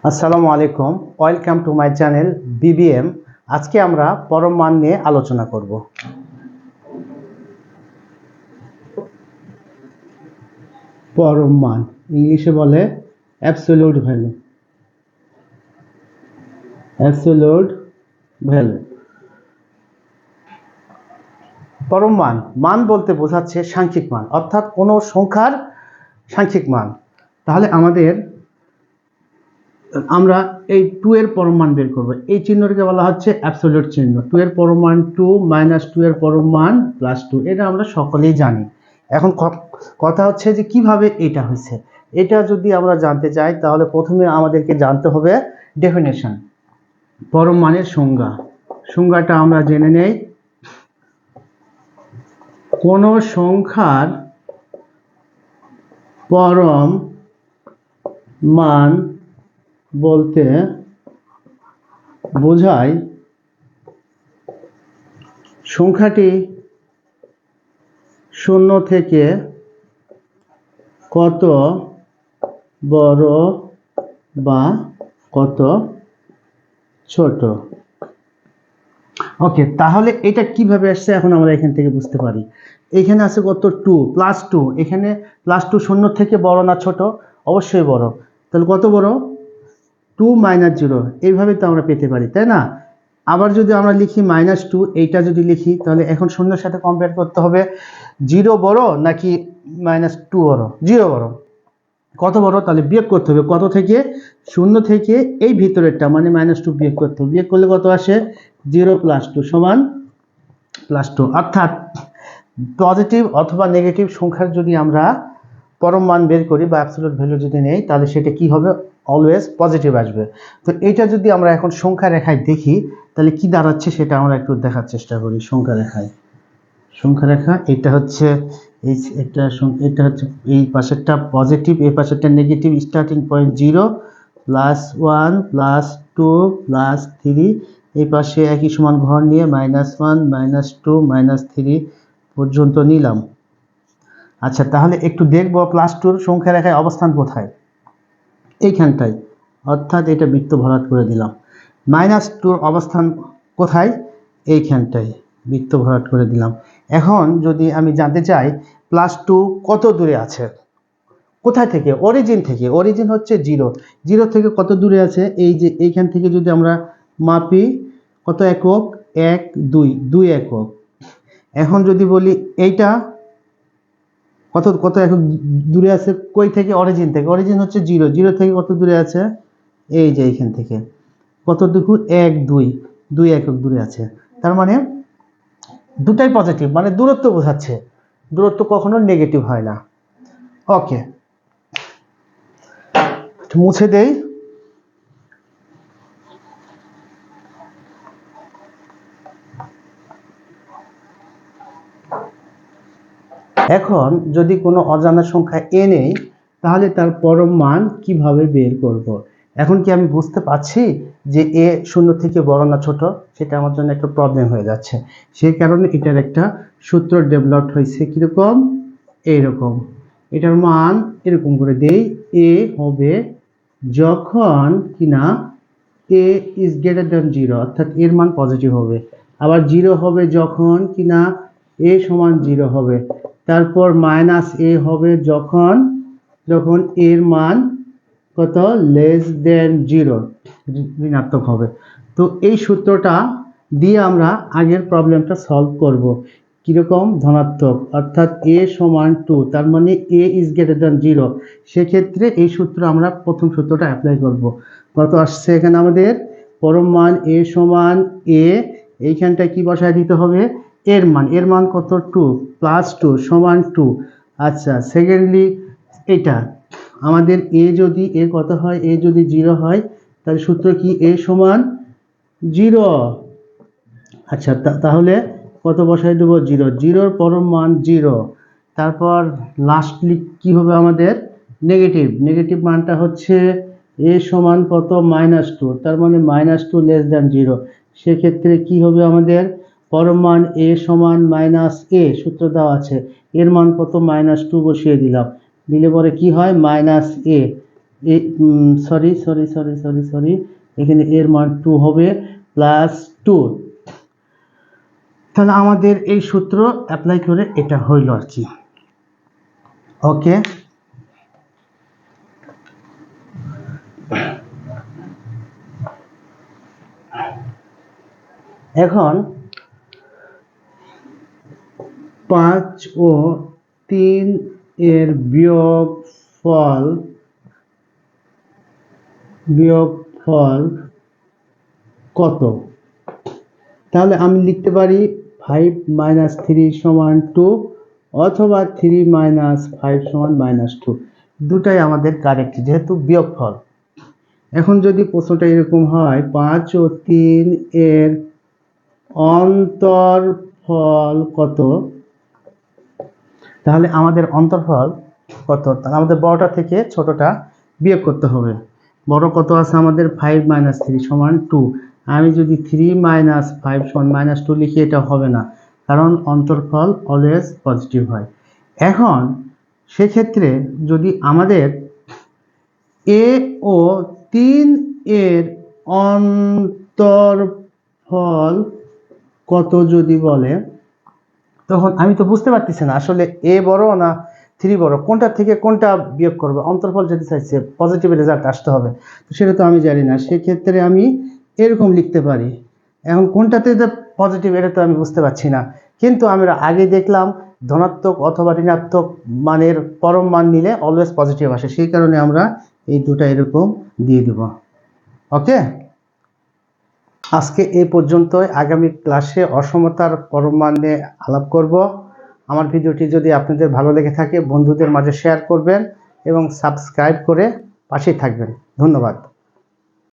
আসসালামু আলাইকুম, welcome to my channel BBM. আজকে আমরা পরম মান নিয়ে আলোচনা করব। পরম মান ইংলিশে বলে অ্যাবসলিউট ভ্যালু। অ্যাবসলিউট ভ্যালু পরম মান মান বলতে বোঝাচ্ছে সাংখ্যিক মান, অর্থাৎ কোনো সংখ্যার সাংখ্যিক মান। তাহলে আমরা এই 2 এর পরম মান বের করব। এই চিহ্নটাকে বলা হচ্ছে অ্যাবসলিউট চিহ্ন। 2 এর পরম মান 2 মাইনাস 2 এর পরম মান প্লাস 2, এটা আমরা সকলেই জানি। এখন কথা হচ্ছে যে কিভাবে এটা হয়েছে। এটা যদি আমরা জানতে চাই তাহলে প্রথমে আমাদেরকে জানতে হবে ডেফিনেশন, পরম মানের সংজ্ঞা। সংজ্ঞাটা আমরা জেনে নেই। কোন সংখ্যার পরম মান বলতে বোঝায় সংখ্যাটি শূন্য থেকে কত বড় বা কত ছোট। ওকে, তাহলে এটা কিভাবে আসছে এখন আমরা এখান থেকে বুঝতে পারি। এখানে আছে কত 2 প্লাস 2, এখানে প্লাস 2 শূন্য থেকে বড় না ছোট? অবশ্যই বড়। তাহলে কত বড়? 2 মাইনাস 0, এইভাবে তো আমরা পেতে পারি, তাই না? আবার যদি আমরা লিখি মাইনাস 2, এইটা যদি লিখি তাহলে এখন শূন্যের সাথে কম্পেয়ার করতে হবে 0 বড় নাকি মাইনাস 2 বড়? 0 বড়। কত বড়? তাহলে বিয়োগ করতে হবে কত থেকে? 0 থেকে এই ভিতরেরটা মানে মাইনাস 2 বিয়োগ করতে হবে। বিয়োগ করলে কত আসে? 0 প্লাস 2 সমান প্লাস 2। অর্থাৎ পজিটিভ অথবা নেগেটিভ সংখ্যার যদি আমরা পরম মান বের করি বা অ্যাবসলিউট ভ্যালু যদি নেই তাহলে সেটা কি হবে? অলওয়েজ পজিটিভ আসবে। তো এটা যদি আমরা এখন সংখ্যা রেখায় দেখি তাহলে কি দাঁড়াচ্ছে সেটা আমরা একটু দেখার চেষ্টা করি। সংখ্যা রেখায়, সংখ্যা রেখা এটা হচ্ছে এটা হচ্ছে এই পাশেরটা পজিটিভ, এই পাশেরটা negative. Starting point 0 plus 1 plus 2 plus 3, এই পাশে একই সমান ঘর নিয়ে -1 -2 -3 পর্যন্ত নিলাম। আচ্ছা, তাহলে একটু দেখবো প্লাস 2 সংখ্যা রেখায় অবস্থান কোথায়। এইখানটায়, অর্থাৎ এটা বৃত্ত ভরাট করে দিলাম। -2 অবস্থান কোথায়? এইখানটায় বৃত্ত ভরাট করে দিলাম। এখন যদি আমি জানতে চাই প্লাস 2 কত দূরে আছে, কোথায় থেকে? অরিজিন থেকে। অরিজিন হচ্ছে 0, 0 থেকে কত দূরে আছে? এই যে এইখান থেকে যদি আমরা মাপি, কত একক? 1 2 2 একক। এখন যদি বলি এইটা কত কত একক দূরে আছে? কই থেকে? অরিজিন থেকে। অরিজিন হচ্ছে 0, 0 থেকে কত দূরে আছে? এই যে এইখান থেকে কতটুকু? 1 2 2 একক দূরে আছে। তার মানে দুটাই পজিটিভ, মানে দূরত্ব বোঝাচ্ছে। দূরত্ব কখনো নেগেটিভ হয় না। ওকে, মুছে দেই। এখন যদি কোনো অজানা সংখ্যা এ নেই তাহলে তার পরম মান কিভাবে বের করব। এখন কি আমি বুঝতে পারছি যে এ শূন্য থেকে বড় না ছোট? সেটা আমার জন্য একটা প্রবলেম হয়ে যাচ্ছে। সেই কারণে এটার একটা সূত্র ডেভেলপ হয়েছে। কিরকম? এইরকম। এটার মান এরকম করে দেই, এ হবে যখন কিনা এ ইজ গ্রেটার দ্যান 0, অর্থাৎ এর মান পজিটিভ হবে। আবার 0 হবে যখন কিনা এ সমান 0 হবে। তারপর মাইনাস এ হবে যখন এর মান কত? লেস দেন 0, ঋণাত্মক হবে। তো এই সূত্রটা দিয়ে আমরা আগের প্রবলেমটা সলভ করব। কিরকম? ধনাত্মক, অর্থাৎ এ সমান 2, তার মানে এ ইজ গ্রেটার দ্যান 0। সেক্ষেত্রে এই সূত্র আমরা প্রথম সূত্রটা অ্যাপ্লাই করব। কত আসছে এখানে আমাদের? পরম মান এ সমান এ, এইখানটায় কি বসায় দিতে হবে? এর মান কত? 2 প্লাস 2 সমান 2। আচ্ছা, সেকেন্ডলি এটা আমাদের এ কত হয়? এ যদি 0 হয় তাহলে সূত্র কি? এ সমান 0। আচ্ছা, তাহলে কত বসাই দেবো? 0, 0 পরম মান 0। তারপর লাস্টলি কি হবে আমাদের? নেগেটিভ মানটা হচ্ছে এ সমান কত? -2, তার মানে -2 লেস দ্যান 0। সেক্ষেত্রে কি হবে আমাদের? পরম মান এ সমান মাইনাস এ, সূত্র দেওয়া আছে। এর মান কত? -2 বসিয়ে দিলাম। দিলে পরে কি হয়? -a। Sorry sorry sorry sorry sorry, এখানে এর মান 2 হবে +2। তাহলে আমাদের এই সূত্র অ্যাপ্লাই করে এটা হইল আর কি। ওকে, এখন 5 ও 3 এর বিয়োগফল কত? তাহলে আমি লিখতে পারি 5 - 3 = 2 অথবা 3 - 5 = -2, দুটাই আমাদের কারেক্ট যেহেতু বিয়োগফল। এখন যদি প্রশ্নটা এরকম হয় 5 ও 3 এর অন্তরফল কত, তাহলে আমাদের অন্তরফল কত, তাহলে আমাদের বড়টা থেকে ছোটটা বিয়োগ করতে হবে। বড় কত আছে আমাদের 5 - 3 = 2। আমি যদি 3 - 5 = -2 লিখি এটা হবে না, কারণ অন্তরফল অলওয়েজ পজিটিভ হয়। এখন সেক্ষেত্রে যদি আমাদের এ ও 3 এর অন্তরফল কত যদি বলে, তখন আমি তো বুঝতে পারতেছি না আসলে এ বড় না 3 বড়, কোনটা থেকে কোনটা বিয়োগ করবে। অন্তরফল যেতে চাইছে, পজিটিভ রেজাল্ট আসতে হবে, তো সেটা তো আমি জানি না। সেক্ষেত্রে আমি এরকম লিখতে পারি। এখন কোনটাতে যে পজিটিভ এটা তো আমি বুঝতে পারছি না, কিন্তু আমরা আগে দেখলাম ধনাত্মক অথবা ঋণাত্মক মানের পরম মান নিলে অলওয়েজ পজিটিভ আসে, সেই কারণে আমরা এই দুটা এরকম দিয়ে দেব। ওকে, আজকে এই পর্যন্তই। আগামী ক্লাসে অসমতার পরম মান নিয়ে আলাপ করব। আমার ভিডিওটি যদি আপনাদের ভালো লেগে থাকে বন্ধুদের মাঝে শেয়ার করবেন এবং সাবস্ক্রাইব করে পাশেই থাকবেন। ধন্যবাদ।